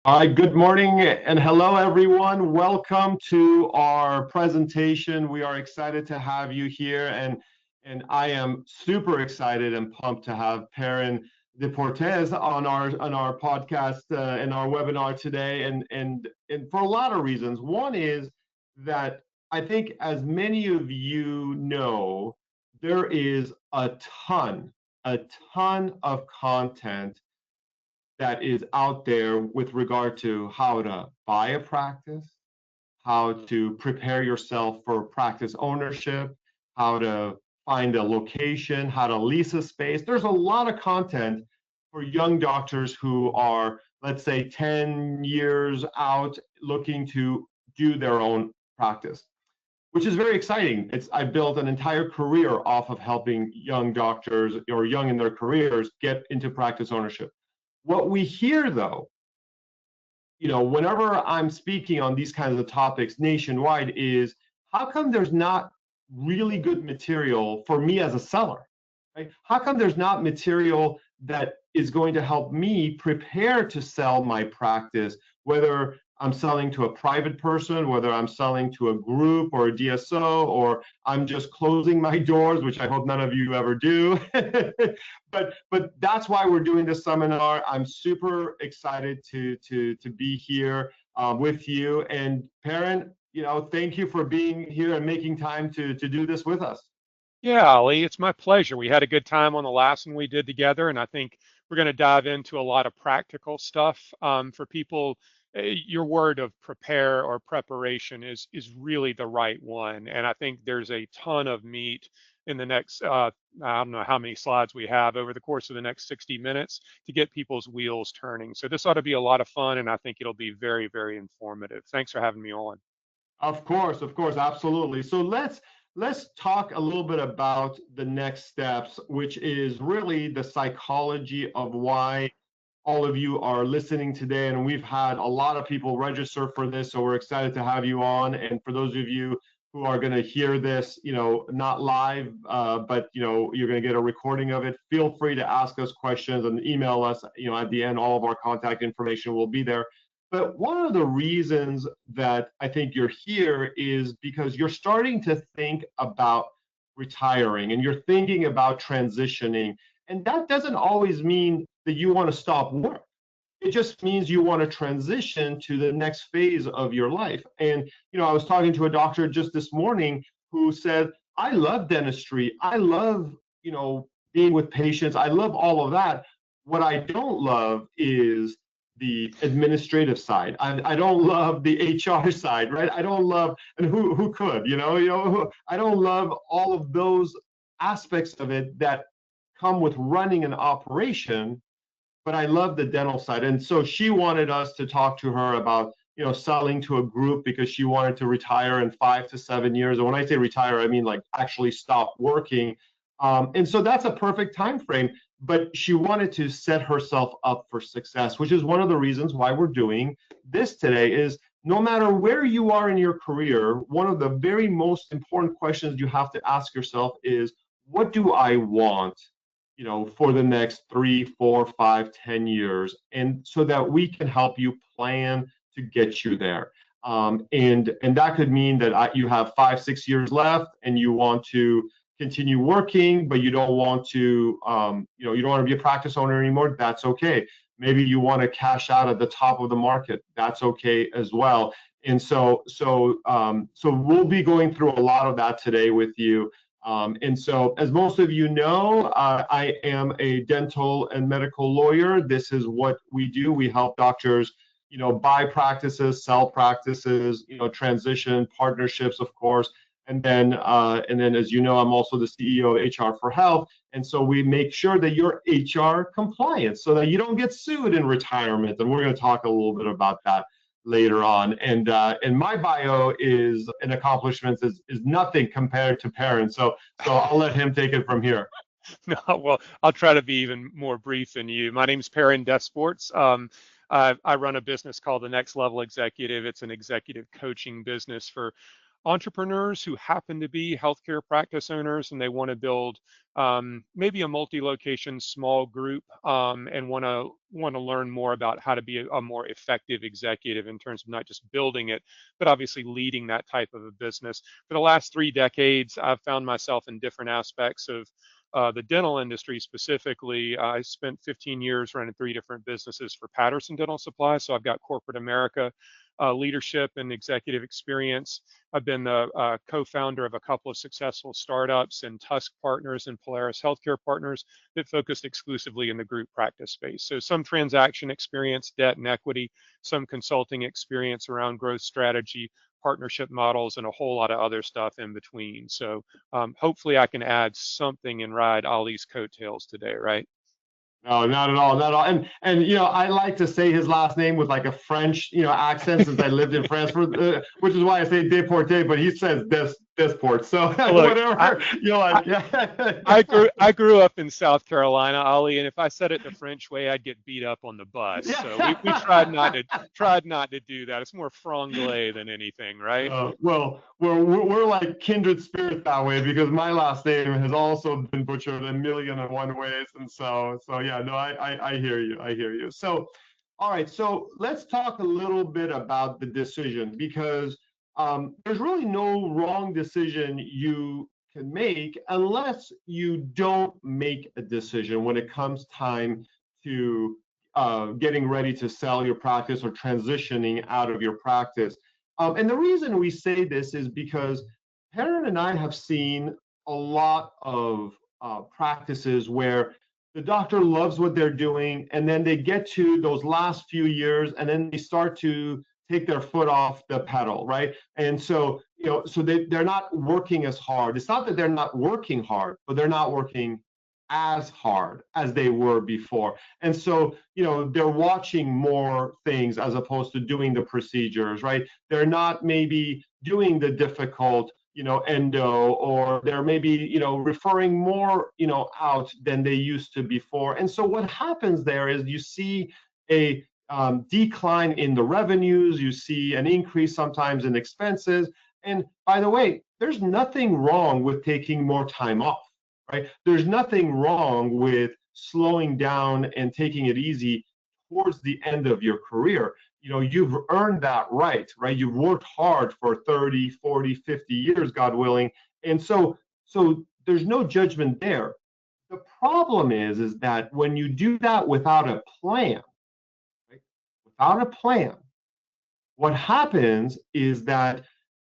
Hi, good morning and hello, everyone. Welcome to our presentation. We are excited to have you here, and I am super excited and pumped to have Perrin Deportes on our podcast and our webinar today, and for a lot of reasons. One is that I think, as many of you know, there is a ton of content that is out there with regard to how to buy a practice, how to prepare yourself for practice ownership, how to find a location, how to lease a space. There's a lot of content for young doctors who are, let's say, 10 years out looking to do their own practice, which is very exciting. I built an entire career off of helping young doctors or young in their careers get into practice ownership. What we hear, though, whenever I'm speaking on these kinds of topics nationwide, is how come there's not really good material for me as a seller? Right? How come there's not material that is going to help me prepare to sell my practice, whether I'm selling to a private person, whether I'm selling to a group or a DSO, or I'm just closing my doors, which I hope none of you ever do. but that's why we're doing this seminar. I'm super excited to be here with you. And Perrin, thank you for being here and making time to do this with us. Yeah, Ali, it's my pleasure. We had a good time on the last one we did together, and I think we're going to dive into a lot of practical stuff for people. Your word of prepare or preparation is really the right one, and I think there's a ton of meat in the next. I don't know how many slides we have over the course of the next 60 minutes to get people's wheels turning. So this ought to be a lot of fun, and I think it'll be very, very informative. Thanks for having me on. Of course, absolutely. So let's talk a little bit about the next steps, which is really the psychology of why all of you are listening today. And we've had a lot of people register for this, so we're excited to have you on. And for those of you who are going to hear this, not live, but you're going to get a recording of it, feel free to ask us questions and email us. At the end, all of our contact information will be there. But one of the reasons that I think you're here is because you're starting to think about retiring and you're thinking about transitioning. And that doesn't always mean that you want to stop work. It just means you want to transition to the next phase of your life. And, I was talking to a doctor just this morning who said, I love dentistry. I love, being with patients. I love all of that. What I don't love is the administrative side. I don't love the HR side, right? I don't love, and who could, I don't love all of those aspects of it that come with running an operation, but I love the dental side. And so she wanted us to talk to her about, selling to a group because she wanted to retire in 5 to 7 years. And when I say retire, I mean like actually stop working. And so that's a perfect time frame. But she wanted to set herself up for success, which is one of the reasons why we're doing this today. Is no matter where you are in your career, one of the very most important questions you have to ask yourself is, what do I want, for the next 3, 4, 5, 10 years, and so that we can help you plan to get you there. And that could mean that you have 5, 6 years left, and you want to continue working, but you don't want to, you don't want to be a practice owner anymore. That's okay. Maybe you want to cash out at the top of the market. That's okay as well. And so we'll be going through a lot of that today with you. And so, as most of you know, I am a dental and medical lawyer. This is what we do. We help doctors, buy practices, sell practices, transition partnerships, of course. And then, as you know, I'm also the CEO of HR for Health. And so we make sure that you're HR compliant so that you don't get sued in retirement. And we're going to talk a little bit about that later on. And my bio is an accomplishment is nothing compared to Perrin. So I'll let him take it from here. No, well, I'll try to be even more brief than you. My name's Perrin Desports. I run a business called the Next Level Executive. It's an executive coaching business for entrepreneurs who happen to be healthcare practice owners and they want to build maybe a multi-location small group and want to learn more about how to be a more effective executive in terms of not just building it, but obviously leading that type of a business. For the last 3 decades, I've found myself in different aspects of the dental industry specifically. I spent 15 years running 3 different businesses for Patterson Dental Supply. So I've got corporate America leadership and executive experience. I've been the co-founder of a couple of successful startups and Tusk Partners and Polaris Healthcare Partners that focused exclusively in the group practice space. So some transaction experience, debt and equity, some consulting experience around growth strategy, partnership models, and a whole lot of other stuff in between. So hopefully I can add something and ride Ali's coattails today, right? No, not at all, not at all. And I like to say his last name with like a French accent since I lived in France for which is why I say Deporté, but he says Desport. So Look, whatever you like. I grew up in South Carolina, Ali, and if I said it the French way, I'd get beat up on the bus. So we tried not to do that. It's more franglais than anything, right? Well, we're like kindred spirits that way because my last name has also been butchered a million and one ways, and so yeah, no, I hear you, I hear you. So, all right, so let's talk a little bit about the decision because there's really no wrong decision you can make unless you don't make a decision when it comes time to getting ready to sell your practice or transitioning out of your practice. And the reason we say this is because Perrin and I have seen a lot of practices where the doctor loves what they're doing, and then they get to those last few years, and then they start to take their foot off the pedal, right? And so, so they're not working as hard. It's not that they're not working hard, but they're not working as hard as they were before. And so, they're watching more things as opposed to doing the procedures, right? They're not maybe doing the difficult, endo, or they're maybe, referring more, out than they used to before. And so what happens there is you see a decline in the revenues, you see an increase sometimes in expenses. And by the way, there's nothing wrong with taking more time off, right? There's nothing wrong with slowing down and taking it easy towards the end of your career. You've earned that right? You've worked hard for 30, 40, 50 years, God willing. And so there's no judgment there. The problem is that when you do that without a plan, right? Without a plan, what happens is that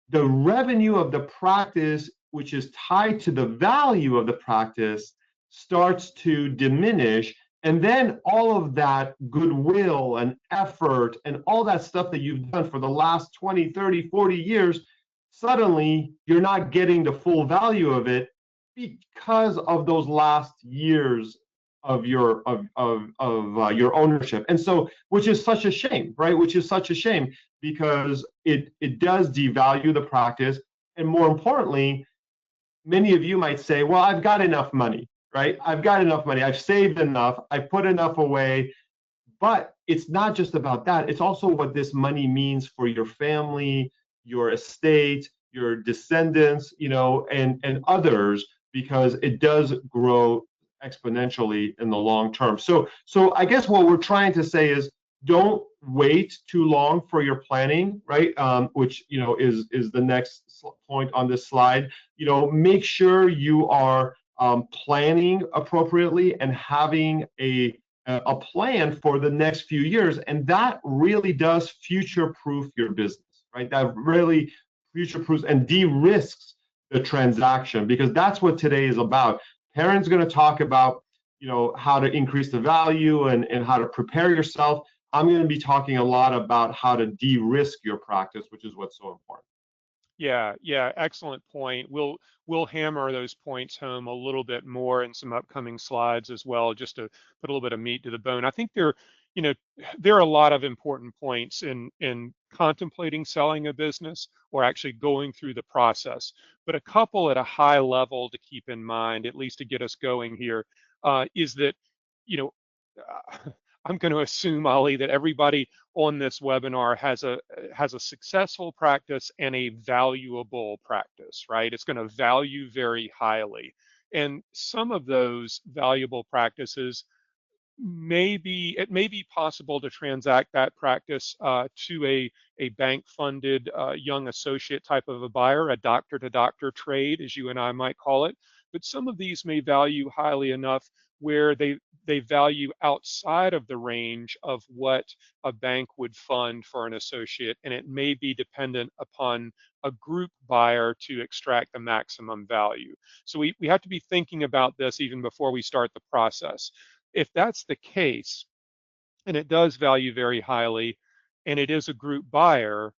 the revenue of the practice, which is tied to the value of the practice, starts to diminish. And then all of that goodwill and effort and all that stuff that you've done for the last 20, 30, 40 years, suddenly you're not getting the full value of it because of those last years of your ownership. And so, which is such a shame, right? Which is such a shame because it does devalue the practice. And more importantly, many of you might say, well, I've got enough money, right? I've got enough money. I've saved enough. I put enough away. But it's not just about that. It's also what this money means for your family, your estate, your descendants, and others, because it does grow exponentially in the long term. So I guess what we're trying to say is don't wait too long for your planning, right? Which is the next point on this slide. Make sure you are planning appropriately and having a plan for the next few years, and that really does future-proof your business, right? That really future-proofs and de-risks the transaction, because that's what today is about. Perrin's going to talk about, how to increase the value and how to prepare yourself. I'm going to be talking a lot about how to de-risk your practice, which is what's so important. Yeah, excellent point. We'll hammer those points home a little bit more in some upcoming slides as well, just to put a little bit of meat to the bone. I think you know, there are a lot of important points in contemplating selling a business or actually going through the process, but a couple at a high level to keep in mind, at least to get us going here, is that, you know, I'm going to assume, Ali, that everybody on this webinar has a successful practice and a valuable practice, right? It's going to value very highly. And some of those valuable practices it may be possible to transact that practice to a bank funded young associate type of a buyer, a doctor to doctor trade, as you and I might call it. But some of these may value highly enough where they value outside of the range of what a bank would fund for an associate, and it may be dependent upon a group buyer to extract the maximum value. So we have to be thinking about this even before we start the process. If that's the case, and it does value very highly, and it is a group buyer,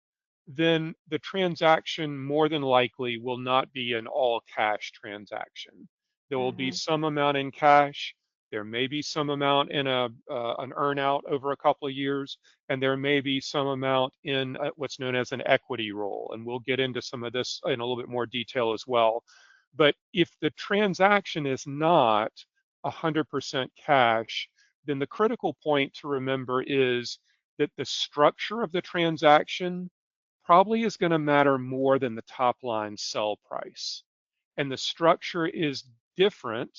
then the transaction more than likely will not be an all cash transaction. There will be Mm-hmm. some amount in cash. There may be some amount in an earnout over a couple of years, and there may be some amount in what's known as an equity roll. And we'll get into some of this in a little bit more detail as well. But if the transaction is not 100% cash, then the critical point to remember is that the structure of the transaction probably is going to matter more than the top line sell price. And the structure is different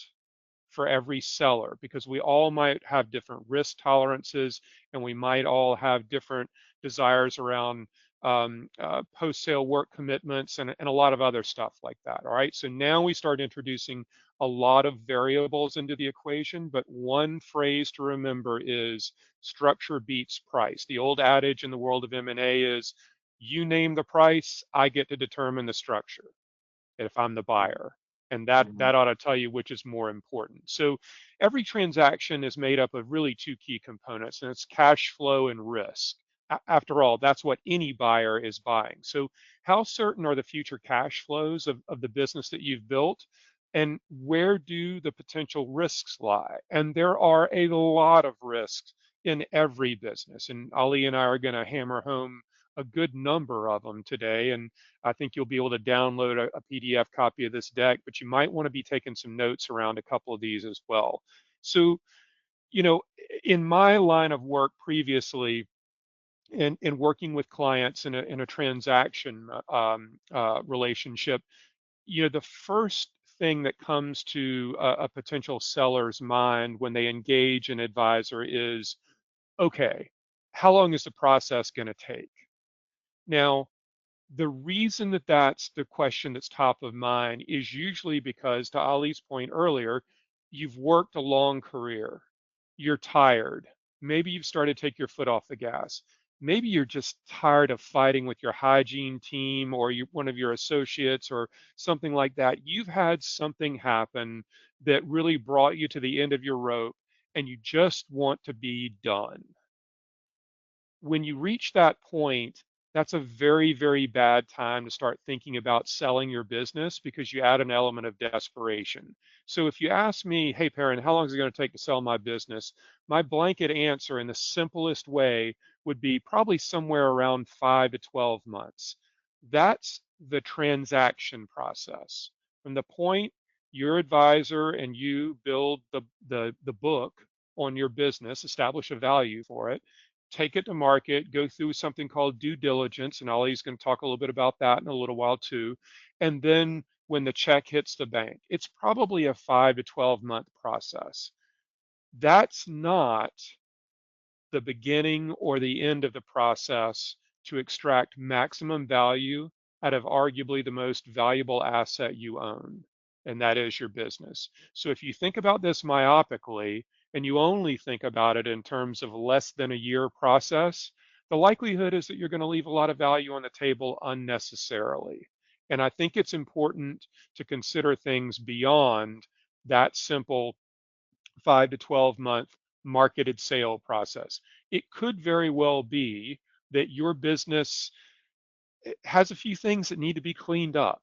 for every seller because we all might have different risk tolerances and we might all have different desires around post-sale work commitments and a lot of other stuff like that. All right, so now we start introducing a lot of variables into the equation, but one phrase to remember is structure beats price. The old adage in the world of M&A is you name the price, I get to determine the structure if I'm the buyer. And that ought to tell you which is more important. So every transaction is made up of really two key components, and it's cash flow and risk. After all, that's what any buyer is buying. So how certain are the future cash flows of the business that you've built? And where do the potential risks lie? And there are a lot of risks in every business. And Ali and I are going to hammer home a good number of them today. And I think you'll be able to download a PDF copy of this deck, but you might want to be taking some notes around a couple of these as well. So, you know, in my line of work previously, in working with clients in a transaction relationship, you know, the first thing that comes to a potential seller's mind when they engage an advisor is, okay, how long is the process going to take? Now, the reason that that's the question that's top of mind is usually because, to Ali's point earlier, you've worked a long career. You're tired. Maybe you've started to take your foot off the gas. Maybe you're just tired of fighting with your hygiene team or one of your associates or something like that. You've had something happen that really brought you to the end of your rope and you just want to be done. When you reach that point, that's a very, very bad time to start thinking about selling your business because you add an element of desperation. So if you ask me, hey, Perrin, how long is it going to take to sell my business? My blanket answer in the simplest way would be probably somewhere around 5 to 12 months. That's the transaction process. From the point your advisor and you build the book on your business, establish a value for it, take it to market, go through something called due diligence, and Ollie's going to talk a little bit about that in a little while too. And then when the check hits the bank, it's probably a 5 to 12-month process. That's not the beginning or the end of the process to extract maximum value out of arguably the most valuable asset you own, and that is your business. So if you think about this myopically and you only think about it in terms of less than a year process, the likelihood is that you're going to leave a lot of value on the table unnecessarily. And I think it's important to consider things beyond that simple 5 to 12-month marketed sale process. It could very well be that your business has a few things that need to be cleaned up.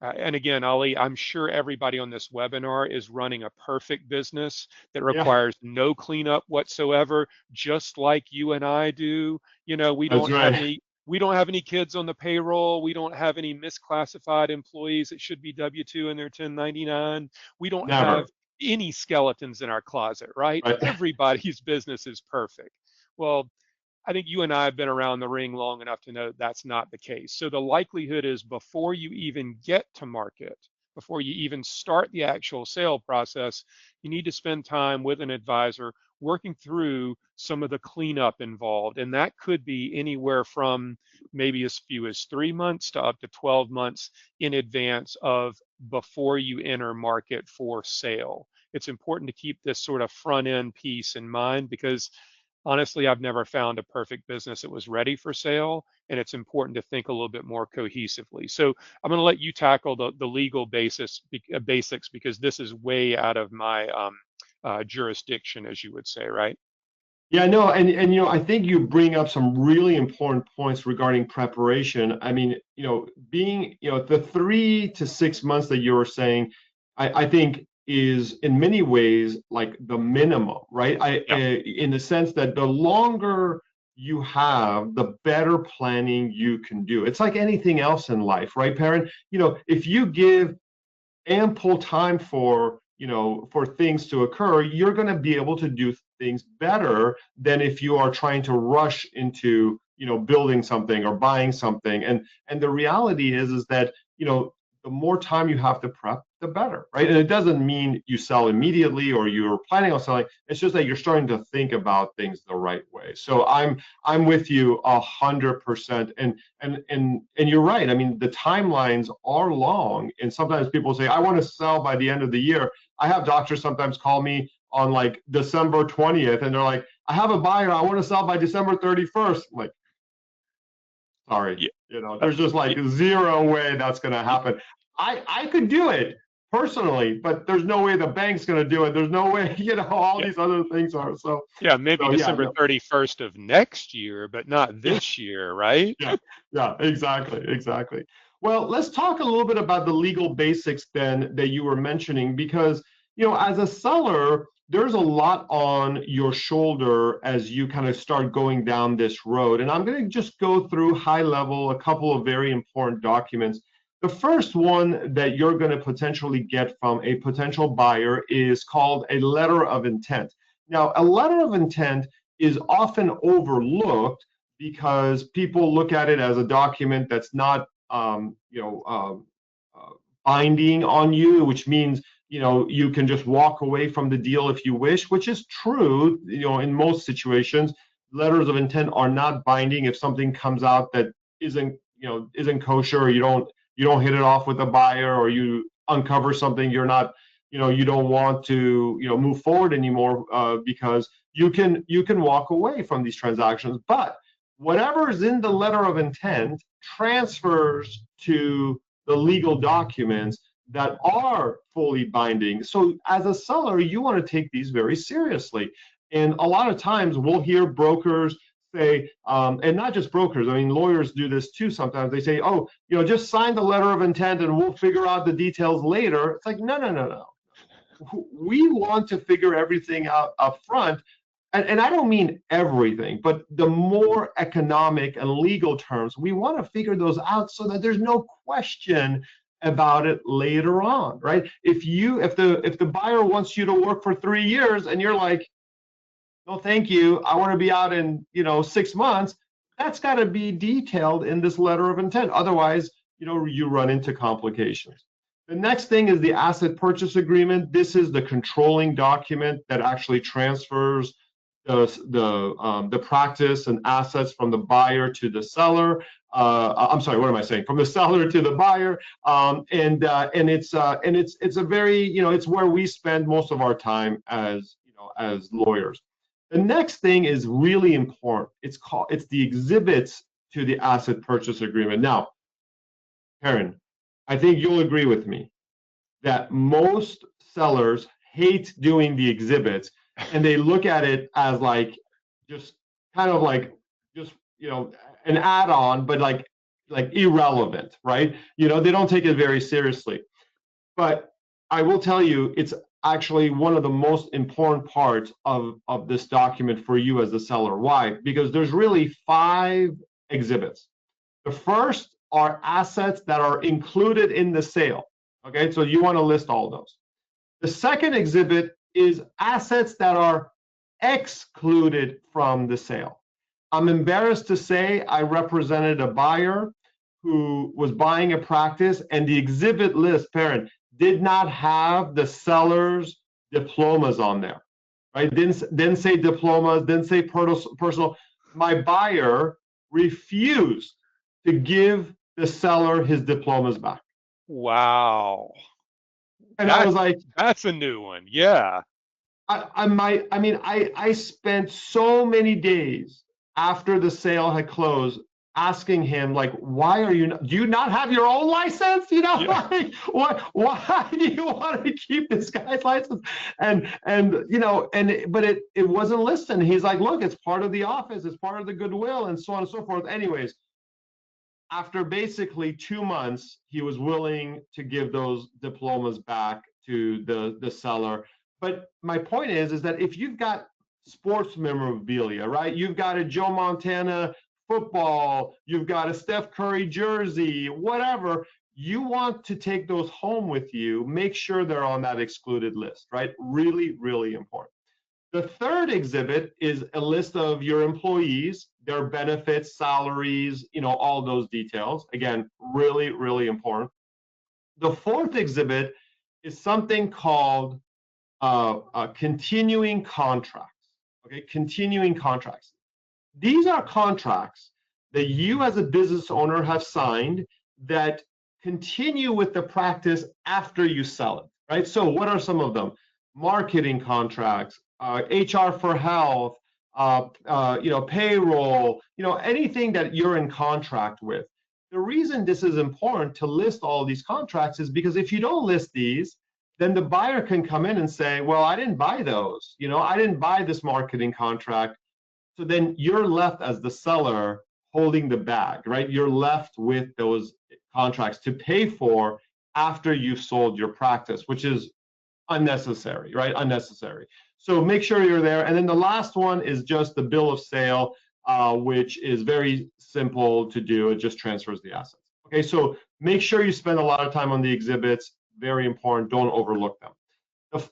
And again, Ali, I'm sure everybody on this webinar is running a perfect business that Yeah, requires no cleanup whatsoever, just like you and I do. You know, that's right. we don't have any kids on the payroll. We don't have any misclassified employees that should be W-2 in their 1099. We don't have Never. any skeletons in our closet, right? Right. Everybody's business is perfect. Well, I think you and I have been around the ring long enough to know that that's not the case. So the likelihood is before you even get to market, before you even start the actual sale process, you need to spend time with an advisor working through some of the cleanup involved. And that could be anywhere from maybe as few as 3 months to up to 12 months in advance of before you enter market for sale. It's important to keep this sort of front end piece in mind because honestly, I've never found a perfect business that was ready for sale, and it's important to think a little bit more cohesively. So I'm going to let you tackle the legal basics because this is way out of my jurisdiction, as you would say, right? Yeah, no, and I think you bring up some really important points regarding preparation. I mean, being, the 3 to 6 months that you were saying, I think is in many ways like the minimum, right? Yeah, In the sense that the longer you have, the better planning you can do. It's like anything else in life, right, Perrin? If you give ample time for things to occur, you're going to be able to do things better than if you are trying to rush into building something or buying something. And the reality is that the more time you have to prep, the better, right? And it doesn't mean you sell immediately or you're planning on selling. It's just that you're starting to think about things the right way. So I'm with you 100%. And you're right. I mean, the timelines are long, and sometimes people say, I want to sell by the end of the year. I have doctors sometimes call me on like December 20th, and they're like, I have a buyer, I want to sell by December 31st. I'm like, sorry, yeah, there's just yeah, like zero way that's going to happen. I could do it personally, but there's no way the bank's going to do it. There's no way, all yeah. these other things are. So, Yeah, maybe yeah, December no, 31st of next year, but not yeah, this year, right? yeah, yeah, exactly, exactly. Well, let's talk a little bit about the legal basics then that you were mentioning, because, as a seller, there's a lot on your shoulder as you kind of start going down this road. And I'm going to just go through high level a couple of very important documents. The first one that you're going to potentially get from a potential buyer is called a letter of intent. Now, a letter of intent is often overlooked because people look at it as a document that's not binding on you, which means you can just walk away from the deal if you wish, which is true. In most situations, letters of intent are not binding. If something comes out that isn't kosher, or you don't hit it off with a buyer, or you uncover something you don't want to move forward anymore, because you can walk away from these transactions. But whatever is in the letter of intent transfers to the legal documents that are fully binding. So as a seller, you want to take these very seriously. And a lot of times we'll hear brokers say, and not just brokers, I mean, lawyers do this too sometimes. They say, oh, just sign the letter of intent and we'll figure out the details later. It's like, no, no, no, no. We want to figure everything out up front. And I don't mean everything, but the more economic and legal terms, we want to figure those out so that there's no question about it later on, right? If the buyer wants you to work for 3 years and you're like, no, thank you, I want to be out in 6 months, that's got to be detailed in this letter of intent. Otherwise, you run into complications. The next thing is the asset purchase agreement. This is the controlling document that actually transfers the practice and assets from the buyer to the seller. I'm sorry, what am I saying? From the seller to the buyer, and it's a very it's where we spend most of our time as lawyers. The next thing is really important. It's the exhibits to the asset purchase agreement. Now, Perrin, I think you'll agree with me that most sellers hate doing the exhibits, and they look at it as like just kind of like just an add-on, but like irrelevant, right? They don't take it very seriously. But I will tell you, it's actually one of the most important parts of this document for you as the seller. Why? Because there's really 5 exhibits. The first are assets that are included in the sale. Okay, so you want to list all those. The second exhibit is assets that are excluded from the sale. I'm embarrassed to say I represented a buyer who was buying a practice, and the exhibit list, Perrin, did not have the seller's diplomas on there, right? Didn't say diplomas, didn't say personal. My buyer refused to give the seller his diplomas back. Wow. And I That was like, that's a new one. Yeah. I spent so many days after the sale had closed asking him, like, why are you not, do you not have your own license? You know, Yeah. like, why do you want to keep this guy's license? And you know, but it wasn't listened. He's like, look, it's part of the office, it's part of the goodwill, and so on and so forth. Anyways, after basically 2 months, he was willing to give those diplomas back to the seller. But my point is that if you've got sports memorabilia, right? You've got a Joe Montana football, you've got a Steph Curry jersey, whatever, you want to take those home with you, make sure they're on that excluded list, right? Really, really important. The third exhibit is a list of your employees, their benefits, salaries, you know, all those details. Again, really, really important. The fourth exhibit is something called continuing contracts. Okay, continuing contracts. These are contracts that you as a business owner have signed that continue with the practice after you sell it, right? So what are some of them? Marketing contracts, HR for health, you know, payroll, you know, anything that you're in contract with. The reason this is important to list all these contracts is because if you don't list these, then the buyer can come in and say, well, I didn't buy those. You know, I didn't buy this marketing contract. So then you're left as the seller holding the bag, right? You're left with those contracts to pay for after you've sold your practice, which is unnecessary, right? Unnecessary. So make sure you're there. And then the last one is just the bill of sale, which is very simple to do. It just transfers the assets. Okay, so make sure you spend a lot of time on the exhibits. Very important. Don't overlook them.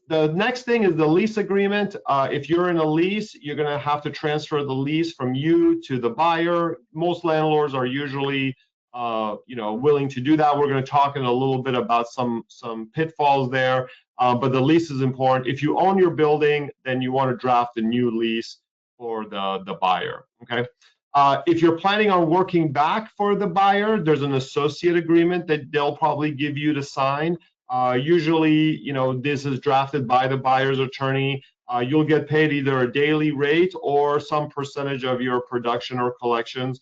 The next thing is the lease agreement. If you're in a lease, you're going to have to transfer the lease from you to the buyer. Most landlords are usually, you know, willing to do that. We're going to talk in a little bit about some pitfalls there, but the lease is important. If you own your building, then you want to draft a new lease for the buyer. Okay. If you're planning on working back for the buyer, there's an associate agreement that they'll probably give you to sign. Usually, you know, this is drafted by the buyer's attorney. You'll get paid either a daily rate or some percentage of your production or collections.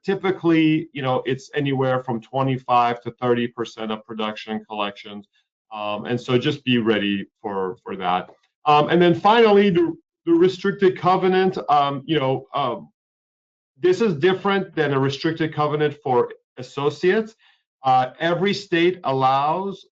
Typically, you know, it's anywhere from 25 to 30% of production and collections. And so just be ready for that. And then finally, the restricted covenant, you know, this is different than a restricted covenant for associates. Every state allows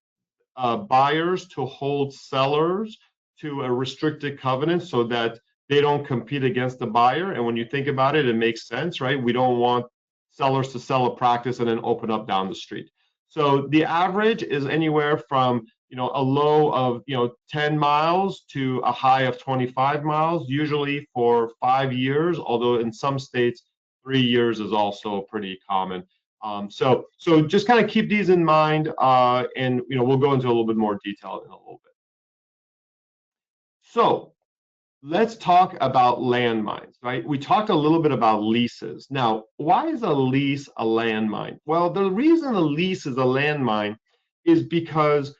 buyers to hold sellers to a restricted covenant so that they don't compete against the buyer. And when you think about it, it makes sense, right? We don't want sellers to sell a practice and then open up down the street. So the average is anywhere from, you know, a low of, you know, 10 miles to a high of 25 miles, usually for 5 years, although in some states, 3 years is also pretty common. So just kind of keep these in mind, and you know, we'll go into a little bit more detail in a little bit. So let's talk about landmines, right? We talked a little bit about leases. Now, why is a lease a landmine? Well, the reason a lease is a landmine is because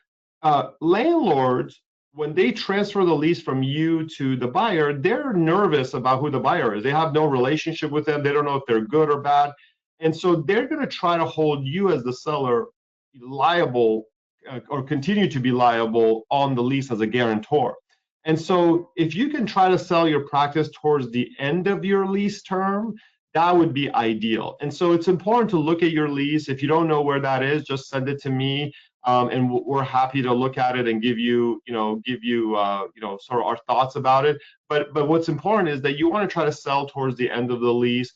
landlords, when they transfer the lease from you to the buyer, they're nervous about who the buyer is. They have no relationship with them. They don't know if they're good or bad. And so they're going to try to hold you as the seller liable, or continue to be liable on the lease as a guarantor. And so if you can try to sell your practice towards the end of your lease term, that would be ideal. And so it's important to look at your lease. If you don't know where that is, just send it to me, and we're happy to look at it and give you, you know, sort of our thoughts about it. But what's important is that you want to try to sell towards the end of the lease,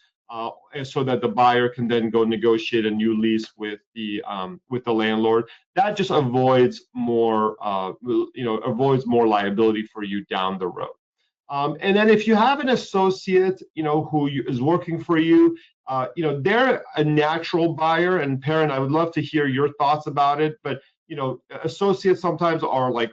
so that the buyer can then go negotiate a new lease with the landlord. That just avoids more, avoids more liability for you down the road. And then if you have an associate, is working for you, they're a natural buyer. And Perrin, I would love to hear your thoughts about it. But associates sometimes are like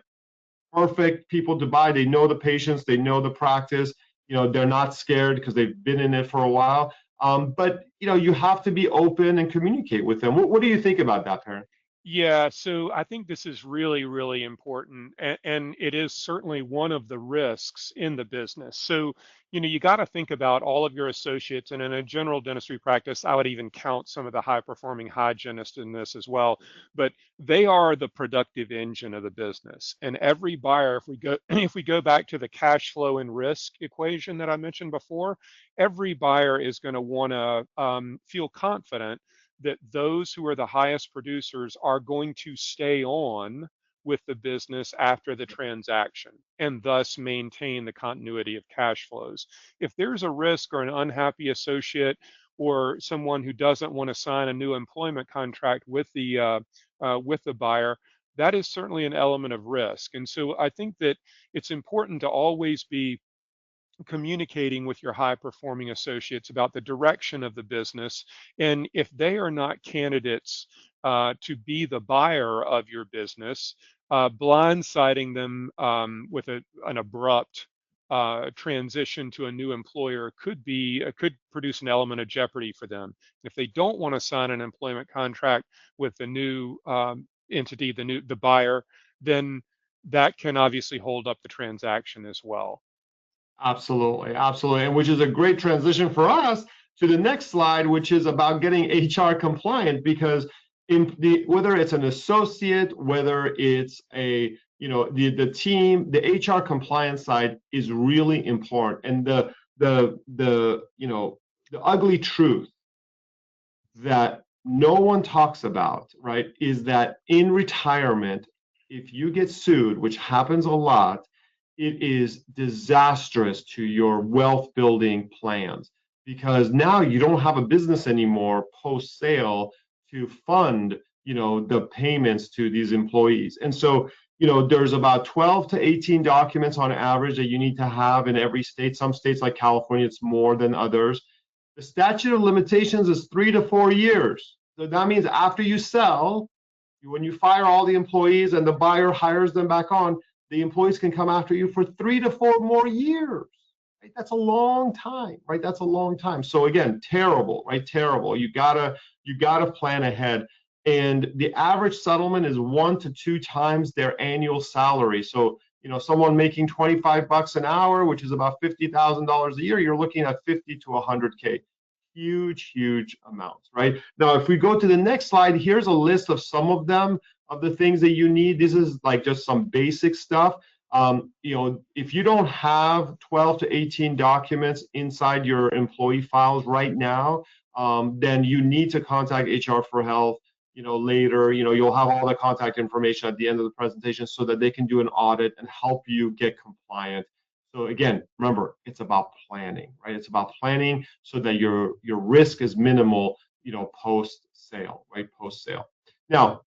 perfect people to buy. They know the patients, they know the practice. They're not scared because they've been in it for a while. But you have to be open and communicate with them. What do you think about that, Perrin? Yeah, so I think this is really, really important, and it is certainly one of the risks in the business. So, you got to think about all of your associates, and in a general dentistry practice, I would even count some of the high-performing hygienists in this as well. But they are the productive engine of the business, and every buyer, if we go if we go back to the cash flow and risk equation that I mentioned before, every buyer is going to want to feel confident that those who are the highest producers are going to stay on with the business after the transaction and thus maintain the continuity of cash flows. If there's a risk or an unhappy associate or someone who doesn't want to sign a new employment contract with the buyer, that is certainly an element of risk. And so I think that it's important to always be communicating with your high performing associates about the direction of the business. And if they are not candidates to be the buyer of your business, blindsiding them with an abrupt transition to a new employer could produce an element of jeopardy for them. If they don't want to sign an employment contract with the new entity, the buyer, then that can obviously hold up the transaction as well. Absolutely, absolutely. And which is a great transition for us to the next slide, which is about getting HR compliant, because whether it's an associate, whether it's the team, the HR compliance side is really important. And the ugly truth that no one talks about, right, is that in retirement, if you get sued, which happens a lot, it is disastrous to your wealth building plans, because now you don't have a business anymore post sale to fund the payments to these employees. And so there's about 12 to 18 documents on average that you need to have in every state. Some states like California, it's more than others. The statute of limitations is 3 to 4 years. So that means after you sell, when you fire all the employees and the buyer hires them back on, the employees can come after you for 3 to 4 more years. Right? That's a long time, right? That's a long time. So again, terrible, right? Terrible. You gotta plan ahead. And the average settlement is 1 to 2 times their annual salary. So someone making 25 bucks an hour, which is about $50,000 a year, you're looking at 50 to 100K. Huge, huge amounts, right? Now, if we go to the next slide, here's a list of some of them, of the things that you need. This is like just some basic stuff. If you don't have 12 to 18 documents inside your employee files right now, then you need to contact HR for Health. Later, you'll have all the contact information at the end of the presentation so that they can do an audit and help you get compliant. So again, remember, it's about planning, right? It's about planning so that your risk is minimal, post sale, right? Post sale. Now,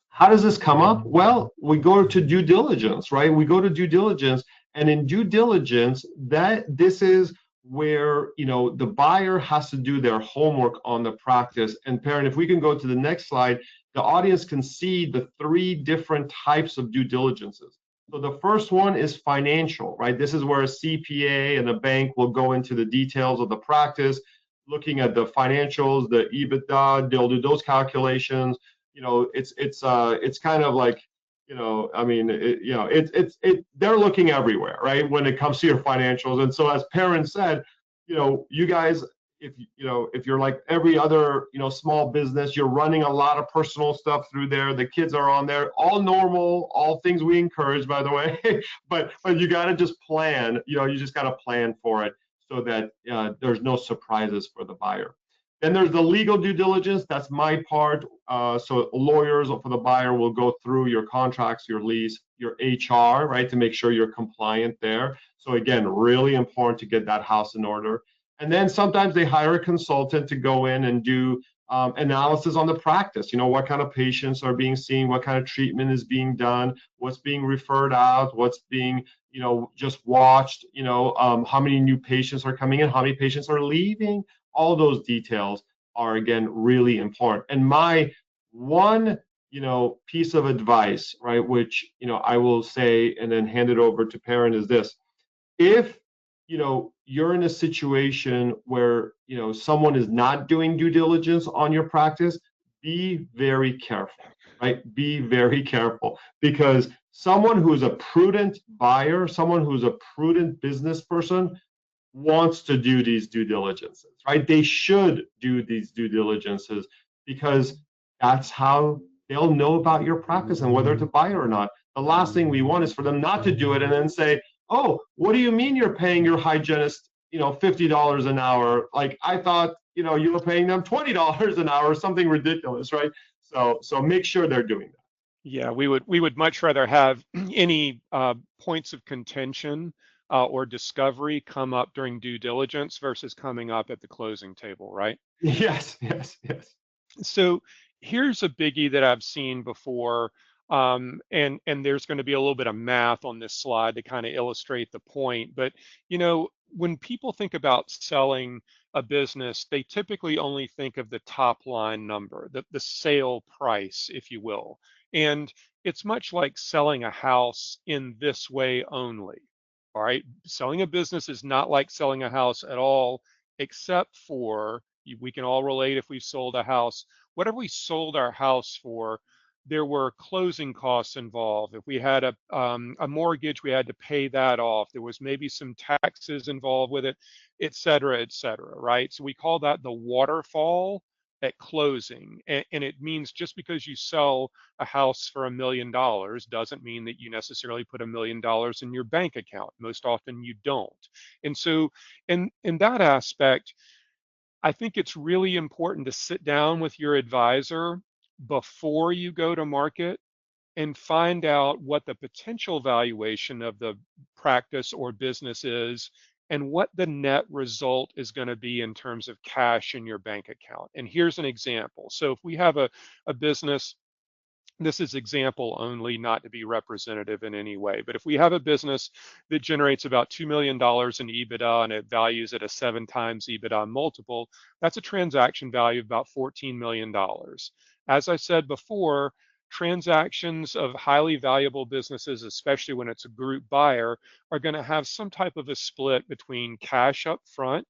how does this come up? Well, we go to due diligence, right? We go to due diligence, and in due diligence, this is where the buyer has to do their homework on the practice. And Perrin, if we can go to the next slide, the audience can see the 3 different types of due diligences. So the first one is financial, right? This is where a CPA and a bank will go into the details of the practice, looking at the financials, the EBITDA. They'll do those calculations. It's kind of like, I mean, they're looking everywhere, right, when it comes to your financials. And so, as Perrin said, you guys, if you're like every other small business, you're running a lot of personal stuff through there. The kids are on there, all normal, all things we encourage, by the way. but you got to just plan. You just got to plan for it so that there's no surprises for the buyer. Then there's the legal due diligence. That's my part. So lawyers for the buyer will go through your contracts, your lease, your HR, right, to make sure you're compliant there. So again, really important to get that house in order. And then sometimes they hire a consultant to go in and do analysis on the practice. What kind of patients are being seen, what kind of treatment is being done, what's being referred out, what's being just watched, how many new patients are coming in, how many patients are leaving. All those details are, again, really important. And my one piece of advice, right, which I will say and then hand it over to Perrin, is this: if you're in a situation where someone is not doing due diligence on your practice, be very careful, right? Be very careful, because someone who's a prudent buyer, someone who's a prudent business person, wants to do these due diligences, right? They should do these due diligences, because that's how they'll know about your practice and whether to buy it or not. The last thing we want is for them not to do it and then say, "Oh, what do you mean you're paying your hygienist, $50 an hour? Like, I thought, you were paying them $20 an hour," or something ridiculous, right? So make sure they're doing that. Yeah, we would much rather have any points of contention or discovery come up during due diligence versus coming up at the closing table, right? Yes, yes, yes. So here's a biggie that I've seen before, and there's going to be a little bit of math on this slide to kind of illustrate the point. But when people think about selling a business, they typically only think of the top line number, the sale price, if you will. And it's much like selling a house in this way only. All right, selling a business is not like selling a house at all, except for we can all relate if we sold a house. Whatever we sold our house for, there were closing costs involved. If we had a mortgage, we had to pay that off. There was maybe some taxes involved with it, et cetera, right? So we call that the waterfall at closing. And it means just because you sell a house for $1 million doesn't mean that you necessarily put $1 million in your bank account. Most often you don't. And so in that aspect, I think it's really important to sit down with your advisor before you go to market and find out what the potential valuation of the practice or business is and what the net result is going to be in terms of cash in your bank account. And here's an example. So if we have a business, this is example only, not to be representative in any way. But if we have a business that generates about $2 million in EBITDA and it values at a 7x EBITDA multiple, that's a transaction value of about $14 million. As I said before, transactions of highly valuable businesses, especially when it's a group buyer, are going to have some type of a split between cash up front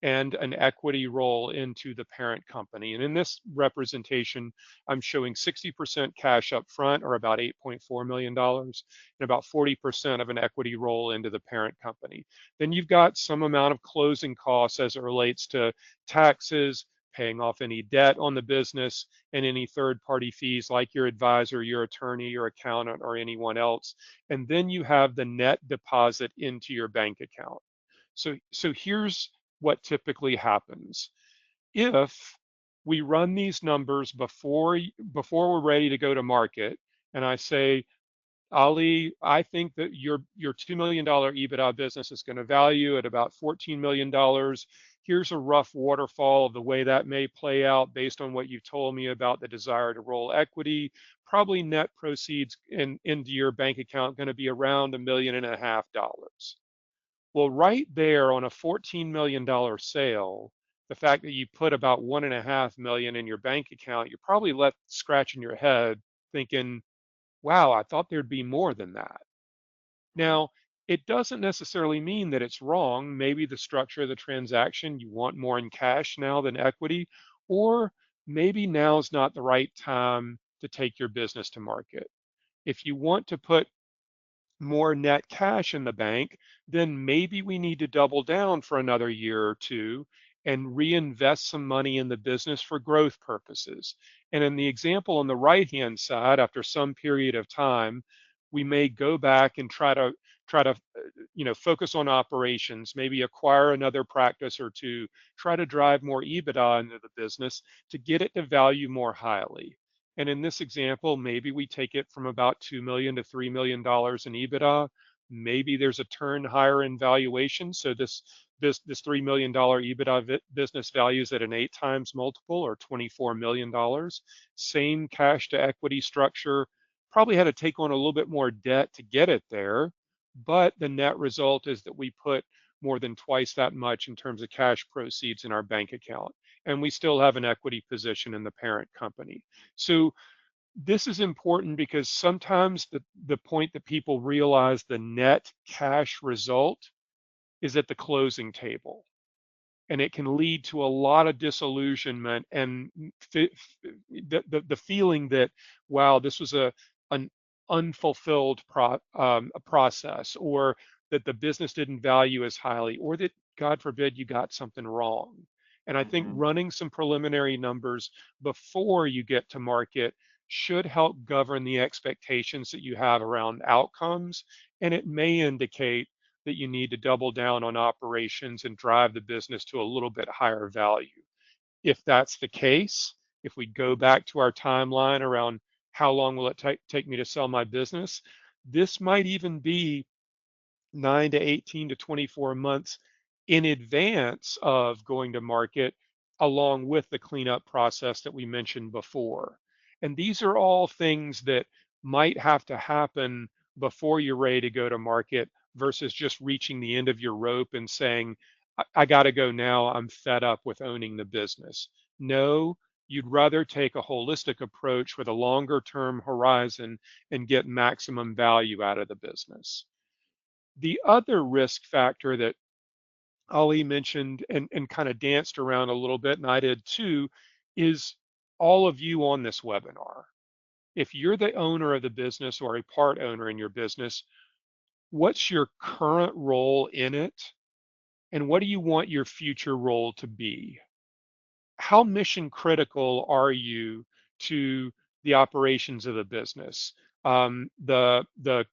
and an equity roll into the parent company. And in this representation, I'm showing 60% cash up front, or about $8.4 million, and about 40% of an equity roll into the parent company. Then you've got some amount of closing costs as it relates to taxes, paying off any debt on the business, and any third-party fees like your advisor, your attorney, your accountant, or anyone else. And then you have the net deposit into your bank account. So here's what typically happens. If we run these numbers before we're ready to go to market, and I say, Ali, I think that your $2 million EBITDA business is going to value at about $14 million. Here's a rough waterfall of the way that may play out based on what you've told me about the desire to roll equity. Probably net proceeds into your bank account going to be around $1.5 million. Well, right there on a $14 million sale, the fact that you put about $1.5 million in your bank account, you're probably left scratching your head thinking, wow, I thought there'd be more than that. Now, it doesn't necessarily mean that it's wrong. Maybe the structure of the transaction, you want more in cash now than equity, or maybe now's not the right time to take your business to market. If you want to put more net cash in the bank, then maybe we need to double down for another year or two and reinvest some money in the business for growth purposes. And in the example on the right-hand side, after some period of time, we may go back and try to focus on operations, maybe acquire another practice or two, try to drive more EBITDA into the business to get it to value more highly. And in this example, maybe we take it from about $2 million to $3 million in EBITDA. Maybe there's a turn higher in valuation. So this $3 million EBITDA business values at an 8 times multiple or $24 million. Same cash to equity structure, probably had to take on a little bit more debt to get it there. But the net result is that we put more than twice that much in terms of cash proceeds in our bank account. And we still have an equity position in the parent company. So this is important because sometimes the point that people realize the net cash result is at the closing table. And it can lead to a lot of disillusionment and the feeling that, wow, this was an unfulfilled a process, or that the business didn't value as highly, or that, God forbid, you got something wrong. And I think Mhm. running some preliminary numbers before you get to market should help govern the expectations that you have around outcomes. And it may indicate that you need to double down on operations and drive the business to a little bit higher value. If that's the case, if we go back to our timeline around how long will it take me to sell my business, this might even be 9 to 18 to 24 months in advance of going to market, along with the cleanup process that we mentioned before. And these are all things that might have to happen before you're ready to go to market versus just reaching the end of your rope and saying, I got to go now. I'm fed up with owning the business. No, you'd rather take a holistic approach with a longer term horizon and get maximum value out of the business. The other risk factor that Ali mentioned and kind of danced around a little bit, and I did too, is all of you on this webinar. If you're the owner of the business or a part owner in your business, what's your current role in it? And what do you want your future role to be? How mission critical are you to the operations of the business, the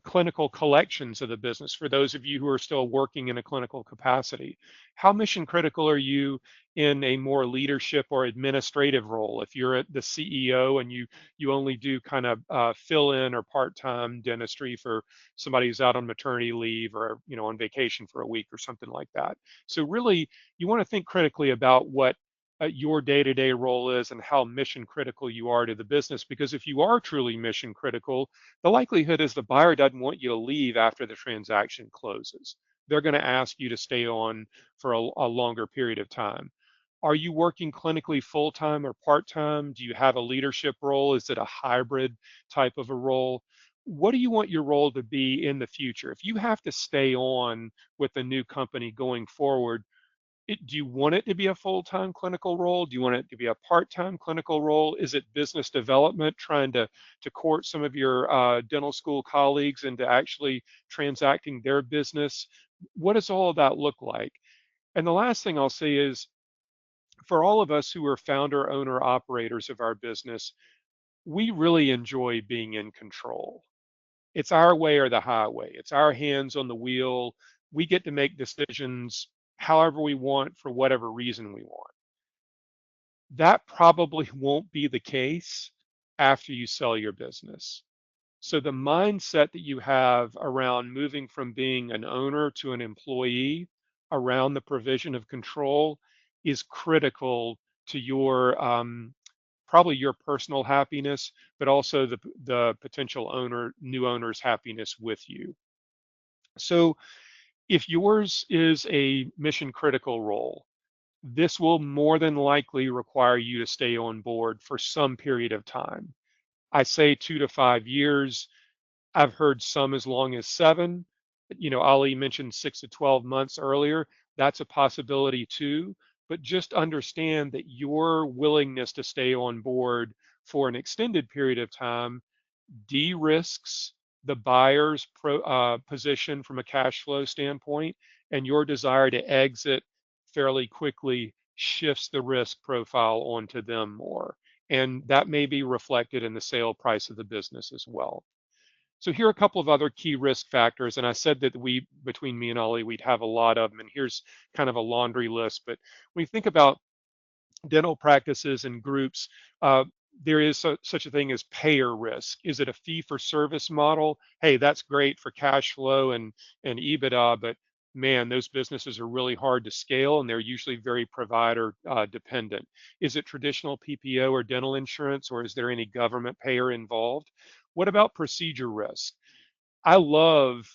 clinical collections of the business? For those of you who are still working in a clinical capacity, how mission critical are you in a more leadership or administrative role? If you're at the CEO and you only do kind of fill in or part-time dentistry for somebody who's out on maternity leave or on vacation for a week or something like that. So really, you want to think critically about what your day-to-day role is and how mission critical you are to the business. Because if you are truly mission critical, the likelihood is the buyer doesn't want you to leave after the transaction closes. They're going to ask you to stay on for a longer period of time. Are you working clinically full-time or part-time? Do you have a leadership role? Is it a hybrid type of a role? What do you want your role to be in the future? If you have to stay on with the new company going forward, do you want it to be a full-time clinical role? Do you want it to be a part-time clinical role? Is it business development, trying to court some of your dental school colleagues into actually transacting their business? What does all of that look like? And the last thing I'll say is, for all of us who are founder, owner, operators of our business, we really enjoy being in control. It's our way or the highway. It's our hands on the wheel. We get to make decisions however we want for whatever reason we want. That probably won't be the case after you sell your business. So the mindset that you have around moving from being an owner to an employee, around the provision of control, is critical to your probably your personal happiness, but also the potential new owner's happiness with you. So if yours is a mission critical role, this will more than likely require you to stay on board for some period of time. I say 2 to 5 years. I've heard some as long as 7. Ali mentioned 6 to 12 months earlier. That's a possibility too. But just understand that your willingness to stay on board for an extended period of time de-risks the buyer's position from a cash flow standpoint, and your desire to exit fairly quickly shifts the risk profile onto them more. And that may be reflected in the sale price of the business as well. So here are a couple of other key risk factors, and I said that between me and Ali, we'd have a lot of them, and here's kind of a laundry list. But when you think about dental practices and groups, there is such a thing as payer risk. Is it a fee for service model? Hey, that's great for cash flow and EBITDA, but man, those businesses are really hard to scale and they're usually very provider dependent. Is it traditional PPO or dental insurance, or is there any government payer involved? What about procedure risk? I love,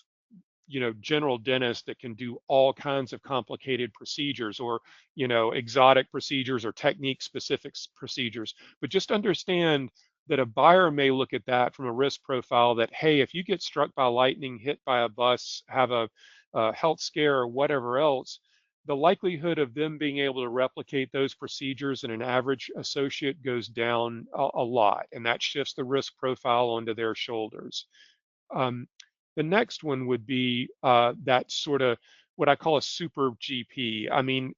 general dentists that can do all kinds of complicated procedures, or, exotic procedures or technique specific procedures. But just understand that a buyer may look at that from a risk profile that, hey, if you get struck by lightning, hit by a bus, have a health scare or whatever else, the likelihood of them being able to replicate those procedures in an average associate goes down a lot. And that shifts the risk profile onto their shoulders. Um, the next one would be that sort of what I call a super GP. I mean,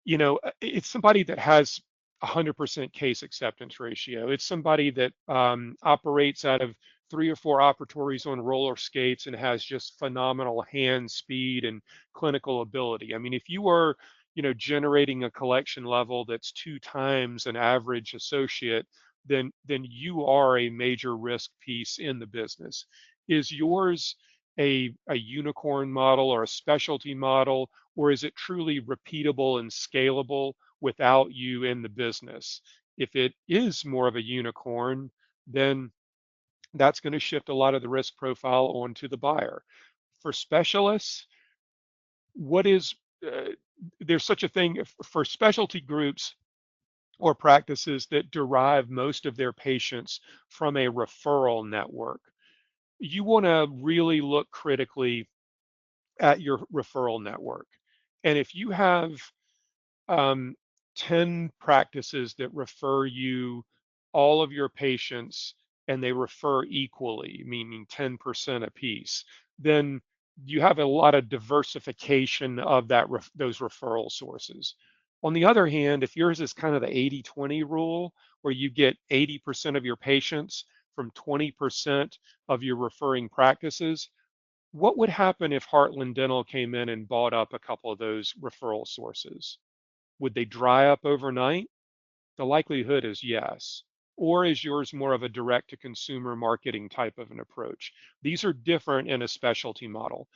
it's somebody that has 100% case acceptance ratio. It's somebody that operates out of 3 or 4 operatories on roller skates and has just phenomenal hand speed and clinical ability. I mean, if you are, generating a collection level that's 2 times an average associate, then you are a major risk piece in the business. Is yours a unicorn model or a specialty model, or is it truly repeatable and scalable without you in the business? If it is more of a unicorn, then that's going to shift a lot of the risk profile onto the buyer. For specialists, what is there's such a thing for specialty groups or practices that derive most of their patients from a referral network. You want to really look critically at your referral network. And if you have um, 10 practices that refer you all of your patients and they refer equally, meaning 10% apiece, then you have a lot of diversification of those referral sources. On the other hand, if yours is kind of the 80-20 rule, where you get 80% of your patients from 20% of your referring practices, what would happen if Heartland Dental came in and bought up a couple of those referral sources? Would they dry up overnight? The likelihood is yes. Or is yours more of a direct to consumer marketing type of an approach? These are different in a specialty model.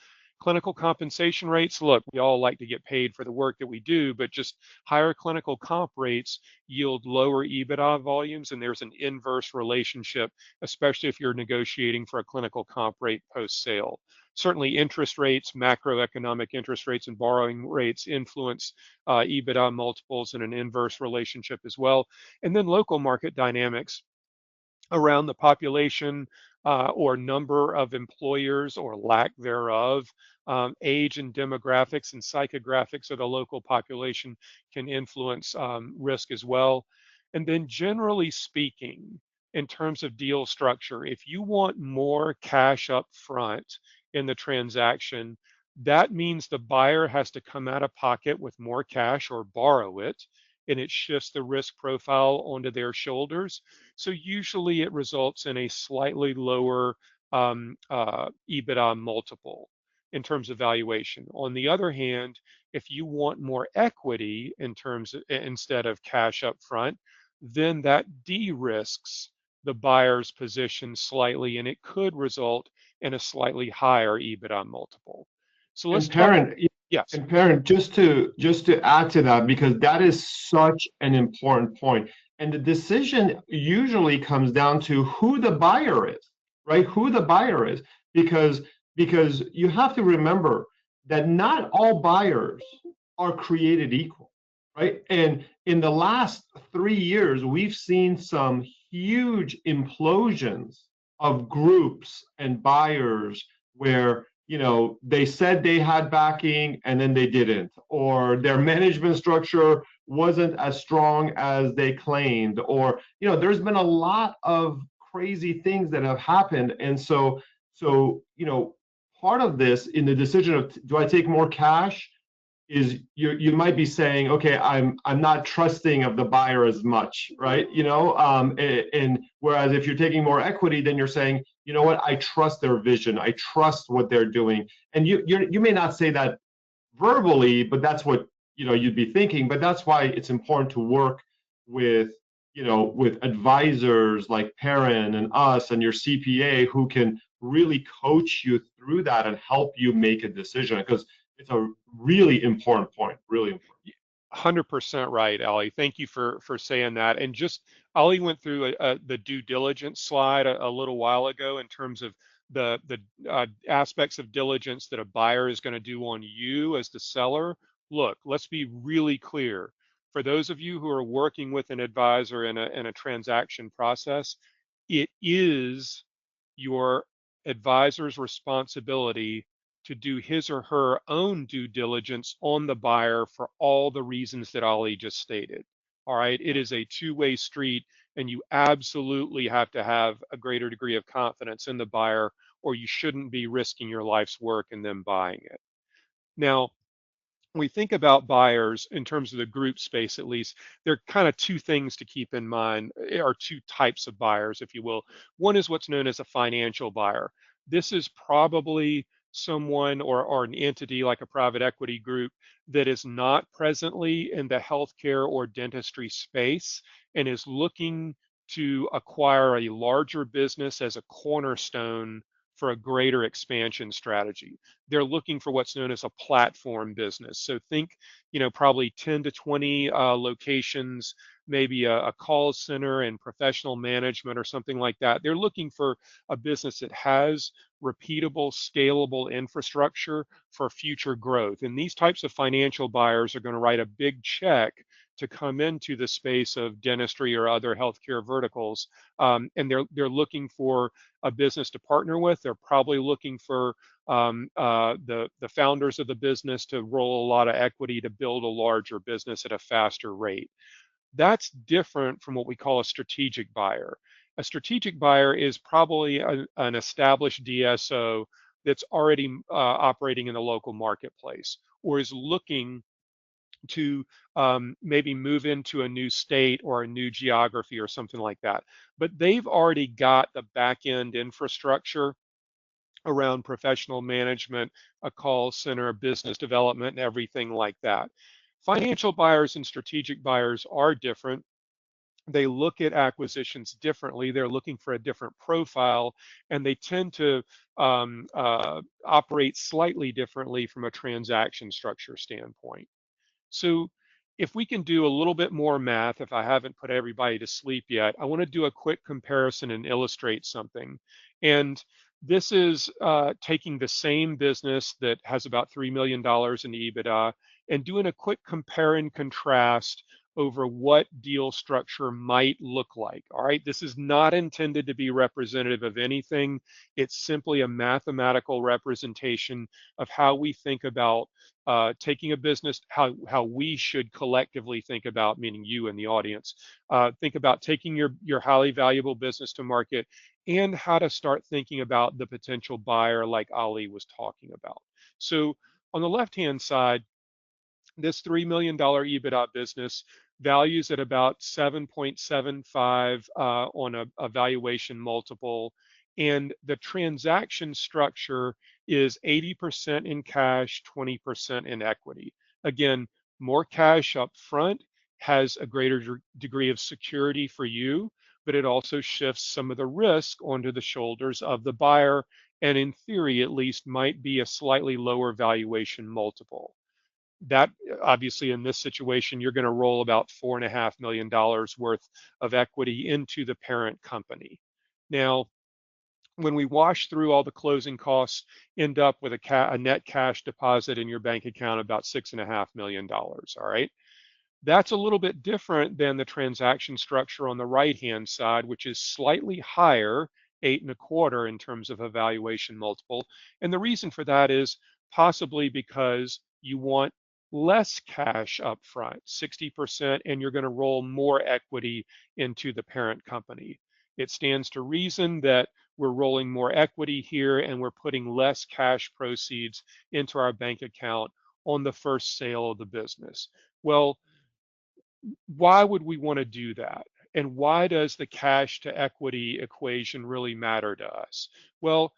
Clinical compensation rates, look, we all like to get paid for the work that we do, but just higher clinical comp rates yield lower EBITDA volumes, and there's an inverse relationship, especially if you're negotiating for a clinical comp rate post-sale. Certainly interest rates, macroeconomic interest rates and borrowing rates influence EBITDA multiples in an inverse relationship as well. And then local market dynamics around the population or number of employers or lack thereof, age and demographics and psychographics of the local population can influence risk as well. And then generally speaking, in terms of deal structure, if you want more cash up front in the transaction, that means the buyer has to come out of pocket with more cash or borrow it, and it shifts the risk profile onto their shoulders. So usually it results in a slightly lower EBITDA multiple in terms of valuation. On the other hand, if you want more equity instead of cash up front, then that de-risks the buyer's position slightly, and it could result in a slightly higher EBITDA multiple. So let's And talk. Perrin, Yes. just to add to that, because that is such an important point. And the decision usually comes down to who the buyer is, right? Who the buyer is, because you have to remember that not all buyers are created equal, right? And in the last 3 years, we've seen some huge implosions of groups and buyers where they said they had backing and then they didn't, or their management structure wasn't as strong as they claimed, or there's been a lot of crazy things that have happened. And so part of this in the decision of do I take more cash is you might be saying, okay, I'm not trusting of the buyer as much, right? And whereas if you're taking more equity, then you're saying, you know what, I trust their vision, I trust what they're doing. And you may not say that verbally, but that's what you'd be thinking. But that's why it's important to work with with advisors like Perrin and us and your CPA who can really coach you through that and help you make a decision because it's a really important point, really important. 100% right, Ali. Thank you for saying that. And just Ali went through the due diligence slide a little while ago in terms of the aspects of diligence that a buyer is going to do on you as the seller. Look, let's be really clear. For those of you who are working with an advisor in a transaction process, it is your advisor's responsibility to do his or her own due diligence on the buyer for all the reasons that Ali just stated. All right, it is a two-way street, and you absolutely have to have a greater degree of confidence in the buyer, or you shouldn't be risking your life's work in them buying it. Now, we think about buyers in terms of the group space, at least, there are kind of two things to keep in mind, or two types of buyers, if you will. One is what's known as a financial buyer. This is probably someone or an entity like a private equity group that is not presently in the healthcare or dentistry space and is looking to acquire a larger business as a cornerstone for a greater expansion strategy. They're looking for what's known as a platform business. So think, probably 10 to 20 locations, maybe a call center and professional management or something like that. They're looking for a business that has repeatable, scalable infrastructure for future growth. And these types of financial buyers are going to write a big check to come into the space of dentistry or other healthcare verticals, and they're looking for a business to partner with. They're probably looking for the founders of the business to roll a lot of equity to build a larger business at a faster rate. That's different from what we call a strategic buyer. A strategic buyer is probably an established DSO that's already operating in the local marketplace or is looking to maybe move into a new state or a new geography or something like that. But they've already got the back end infrastructure around professional management, a call center, business development, and everything like that. Financial buyers and strategic buyers are different. They look at acquisitions differently. They're looking for a different profile, and they tend to operate slightly differently from a transaction structure standpoint. So if we can do a little bit more math, if I haven't put everybody to sleep yet, I want to do a quick comparison and illustrate something. And this is taking the same business that has about $3 million in EBITDA and doing a quick compare and contrast over what deal structure might look like. All right, this is not intended to be representative of anything. It's simply a mathematical representation of how we think about taking a business, how we should collectively think about, meaning you and the audience, think about taking your highly valuable business to market and how to start thinking about the potential buyer like Ali was talking about. So on the left-hand side, this $3 million EBITDA business values at about 7.75 on a valuation multiple. And the transaction structure is 80% in cash, 20% in equity. Again, more cash up front has a greater degree of security for you, but it also shifts some of the risk onto the shoulders of the buyer, and in theory, at least, might be a slightly lower valuation multiple. That obviously in this situation, you're going to roll about $4.5 million worth of equity into the parent company. Now, when we wash through all the closing costs, end up with a net cash deposit in your bank account about $6.5 million. All right. That's a little bit different than the transaction structure on the right-hand side, which is slightly higher, 8.25 in terms of evaluation multiple. And the reason for that is possibly because you want less cash up front, 60%, and you're going to roll more equity into the parent company. It stands to reason that we're rolling more equity here and we're putting less cash proceeds into our bank account on the first sale of the business. Well, why would we want to do that? And why does the cash to equity equation really matter to us? Well,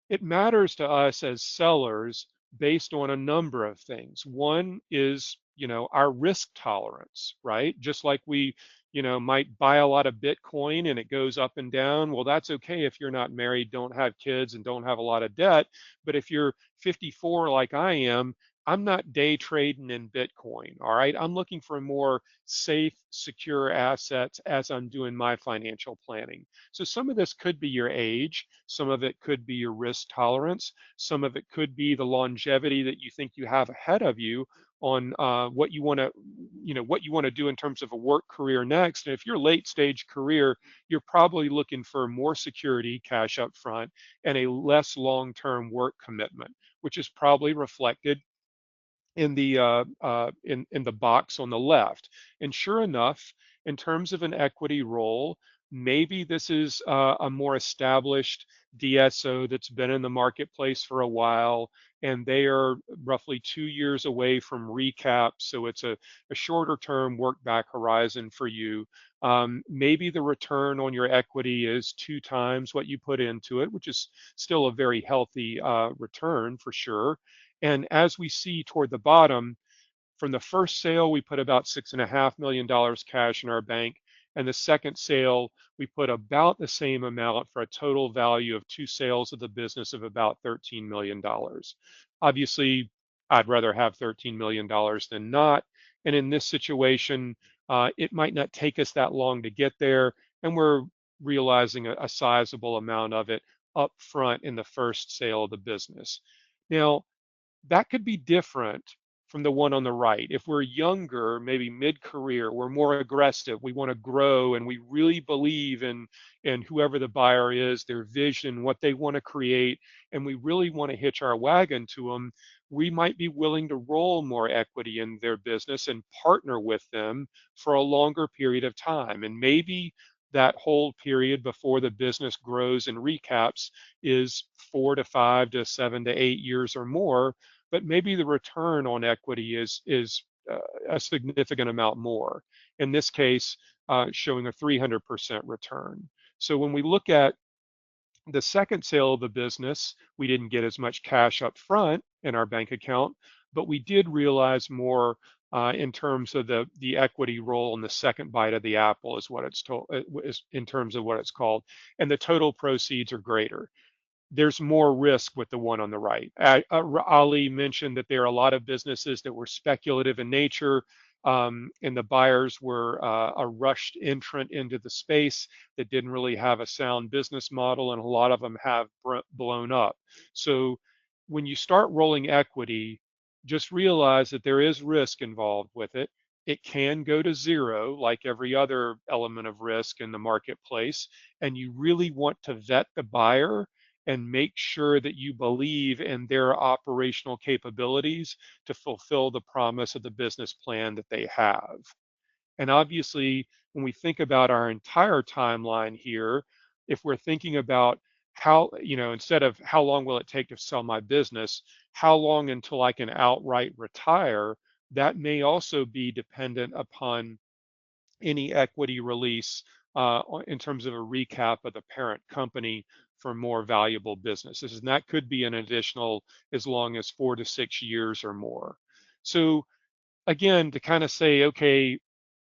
it matters to us as sellers based on a number of things. One is, our risk tolerance, right? Just like we might buy a lot of Bitcoin and it goes up and down. Well, that's okay if you're not married, don't have kids, and don't have a lot of debt. But if you're 54 like I am, I'm not day trading in Bitcoin. All right. I'm looking for more safe, secure assets as I'm doing my financial planning. So some of this could be your age. Some of it could be your risk tolerance. Some of it could be the longevity that you think you have ahead of you on what you want to what you want to do in terms of a work career next. And if you're late stage career, you're probably looking for more security, cash up front, and a less long-term work commitment, which is probably reflected in the box on the left. And sure enough, in terms of an equity role, maybe this is a more established DSO that's been in the marketplace for a while, and they are roughly 2 years away from recap. So it's a shorter term work back horizon for you. Maybe the return on your equity is 2 times what you put into it, which is still a very healthy return for sure. And as we see toward the bottom, from the first sale, we put about $6.5 million cash in our bank. And the second sale, we put about the same amount for a total value of 2 sales of the business of about $13 million. Obviously, I'd rather have $13 million than not. And in this situation, it might not take us that long to get there. And we're realizing a sizable amount of it up front in the first sale of the business. Now, that could be different from the one on the right. If we're younger, maybe mid-career, we're more aggressive, we want to grow, and we really believe in whoever the buyer is, their vision, what they want to create, and we really want to hitch our wagon to them, we might be willing to roll more equity in their business and partner with them for a longer period of time. And maybe that whole period before the business grows and recaps is 4 to 5 to 7 to 8 years or more, but maybe the return on equity is a significant amount more. In this case, showing a 300% return. So when we look at the second sale of the business, we didn't get as much cash up front in our bank account, but we did realize more in terms of the equity roll in the second bite of the apple is what it's told is in terms of what it's called, and the total proceeds are greater. There's more risk with the one on the right. Ali mentioned that there are a lot of businesses that were speculative in nature, and the buyers were a rushed entrant into the space that didn't really have a sound business model, and a lot of them have blown up. So when you start rolling equity, just realize that there is risk involved with it. It can go to zero, like every other element of risk in the marketplace, and you really want to vet the buyer and make sure that you believe in their operational capabilities to fulfill the promise of the business plan that they have. And obviously, when we think about our entire timeline here, if we're thinking about how, instead of how long will it take to sell my business, how long until I can outright retire, that may also be dependent upon any equity release in terms of a recap of the parent company for more valuable businesses. And that could be an additional as long as 4 to 6 years or more. So again, to kind of say, okay,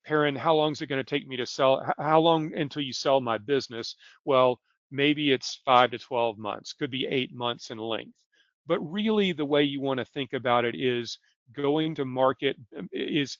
Perrin, how long is it going to take me to sell? How long until you sell my business? Well, maybe it's 5 to 12 months, could be 8 months in length. But really, the way you want to think about it is going to market is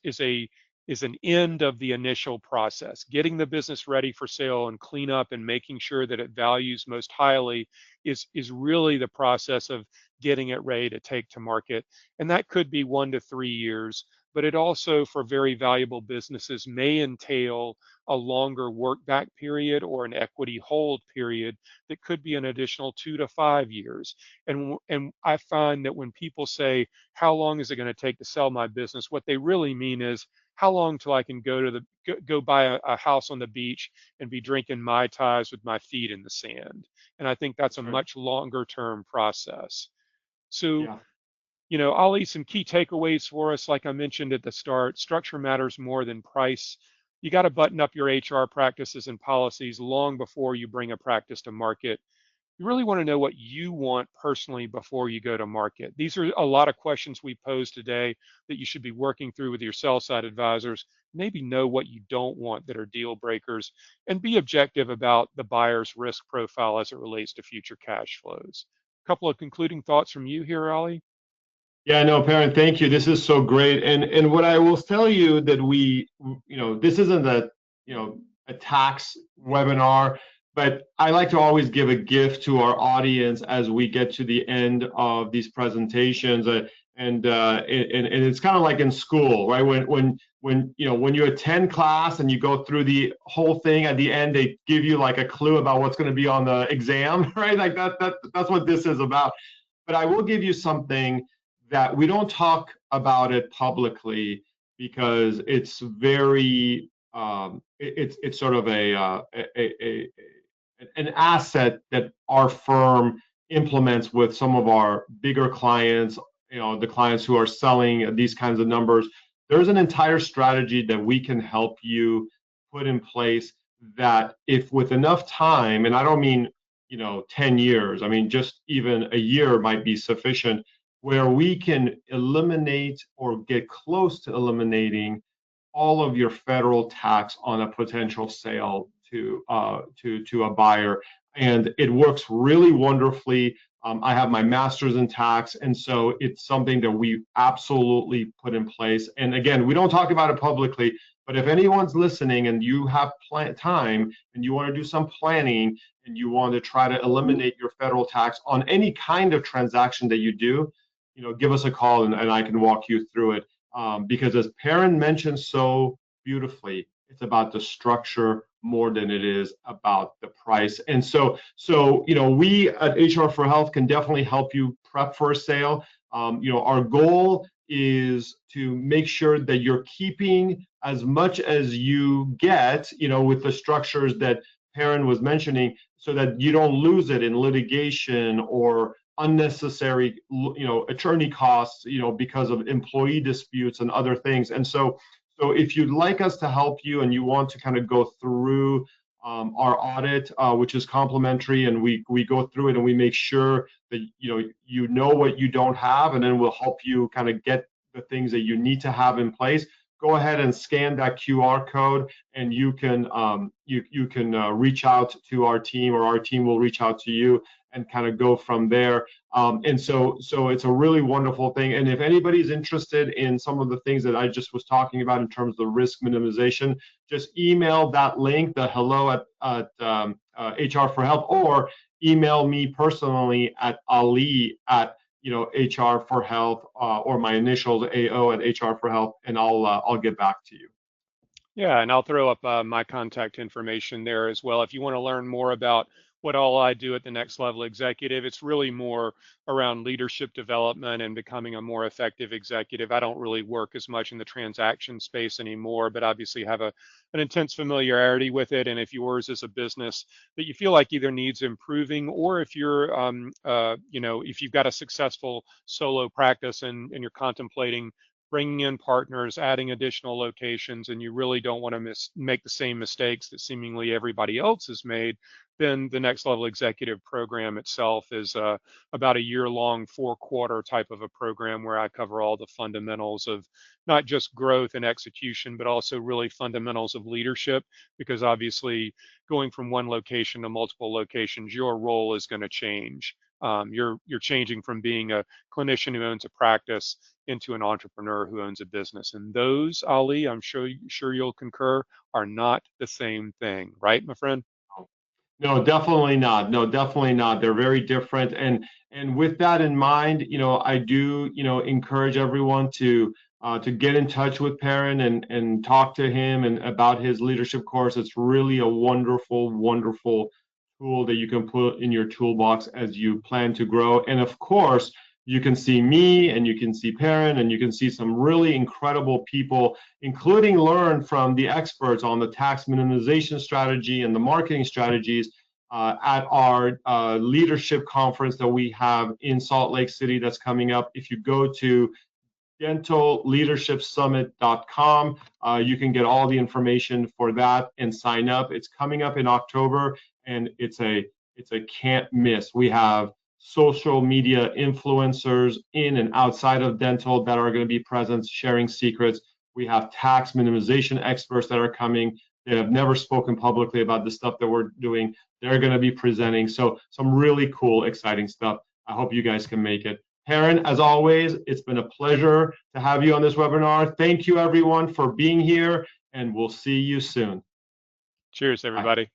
an end of the initial process. Getting the business ready for sale and clean up and making sure that it values most highly is really the process of getting it ready to take to market. And that could be 1 to 3 years, but it also, for very valuable businesses, may entail a longer work back period or an equity hold period that could be an additional 2 to 5 years. And I find that when people say, how long is it going to take to sell my business? What they really mean is, how long till I can go buy a house on the beach and be drinking Mai Tais with my feet in the sand? And I think that's a That's right. much longer term process. So, Yeah. Ali, some key takeaways for us, like I mentioned at the start, structure matters more than price. You got to button up your HR practices and policies long before you bring a practice to market. You really want to know what you want personally before you go to market. These are a lot of questions we pose today that you should be working through with your sell side advisors. Maybe know what you don't want that are deal breakers, and be objective about the buyer's risk profile as it relates to future cash flows. A couple of concluding thoughts from you here, Ali? Yeah, no, Perrin, thank you. This is so great. And what I will tell you that this isn't a tax webinar, but I like to always give a gift to our audience as we get to the end of these presentations. And it's kind of like in school, right? When you attend class and you go through the whole thing, at the end they give you like a clue about what's going to be on the exam, right? Like that's what this is about. But I will give you something that we don't talk about it publicly because it's very it's sort of an asset that our firm implements with some of our bigger clients, the clients who are selling these kinds of numbers. There's an entire strategy that we can help you put in place that, if with enough time, and I don't mean 10 years, I mean just even a year might be sufficient, where we can eliminate or get close to eliminating all of your federal tax on a potential sale to a buyer, and it works really wonderfully. I have my master's in tax, and so it's something that we absolutely put in place. And again, we don't talk about it publicly, but if anyone's listening and you have time and you want to do some planning and you want to try to eliminate your federal tax on any kind of transaction that you do, give us a call and I can walk you through it. Because as Perrin mentioned so beautifully, it's about the structure more than it is about the price. And so we at HR for Health can definitely help you prep for a sale. Our goal is to make sure that you're keeping as much as you get, with the structures that Perrin was mentioning, so that you don't lose it in litigation or unnecessary attorney costs because of employee disputes and other things. And so if you'd like us to help you and you want to kind of go through our audit, which is complimentary, and we go through it and we make sure that you know what you don't have, and then we'll help you kind of get the things that you need to have in place. Go ahead and scan that QR code, and you can reach out to our team, or our team will reach out to you and kind of go from there. And so it's a really wonderful thing. And if anybody's interested in some of the things that I just was talking about in terms of risk minimization, just email that link, the hello at HR for Help, or email me personally at Ali at HR for Health, or my initials AO at HR for Health, and I'll get back to you. Yeah, and I'll throw up my contact information there as well. If you want to learn more about what all I do at the Next Level Executive, it's really more around leadership development and becoming a more effective executive. I don't really work as much in the transaction space anymore, but obviously have an intense familiarity with it. And if yours is a business that you feel like either needs improving, or if you're, if you've got a successful solo practice and you're contemplating bringing in partners, adding additional locations, and you really don't want to make the same mistakes that seemingly everybody else has made, then the Next Level Executive program itself is about a year-long, 4-quarter type of a program where I cover all the fundamentals of not just growth and execution, but also really fundamentals of leadership, because obviously going from one location to multiple locations, your role is going to change. You're changing from being a clinician who owns a practice into an entrepreneur who owns a business, and those, Ali, I'm sure you'll concur, are not the same thing, right, my friend? No, definitely not. No, definitely not. They're very different. And with that in mind, I do, encourage everyone to get in touch with Perrin and talk to him and about his leadership course. It's really a wonderful, wonderful tool that you can put in your toolbox as you plan to grow. And of course, you can see me and you can see Perrin and you can see some really incredible people, including learn from the experts on the tax minimization strategy and the marketing strategies at our leadership conference that we have in Salt Lake City that's coming up. If you go to dentalleadershipsummit.com. You can get all the information for that and sign up. It's coming up in October, and it's It's a can't miss. We have social media influencers in and outside of dental that are going to be present, sharing secrets. We have tax minimization experts that are coming. They have never spoken publicly about the stuff that we're doing. They're going to be presenting. So some really cool, exciting stuff. I hope you guys can make it. Perrin, as always, it's been a pleasure to have you on this webinar. Thank you, everyone, for being here, and we'll see you soon. Cheers, Bye. everybody.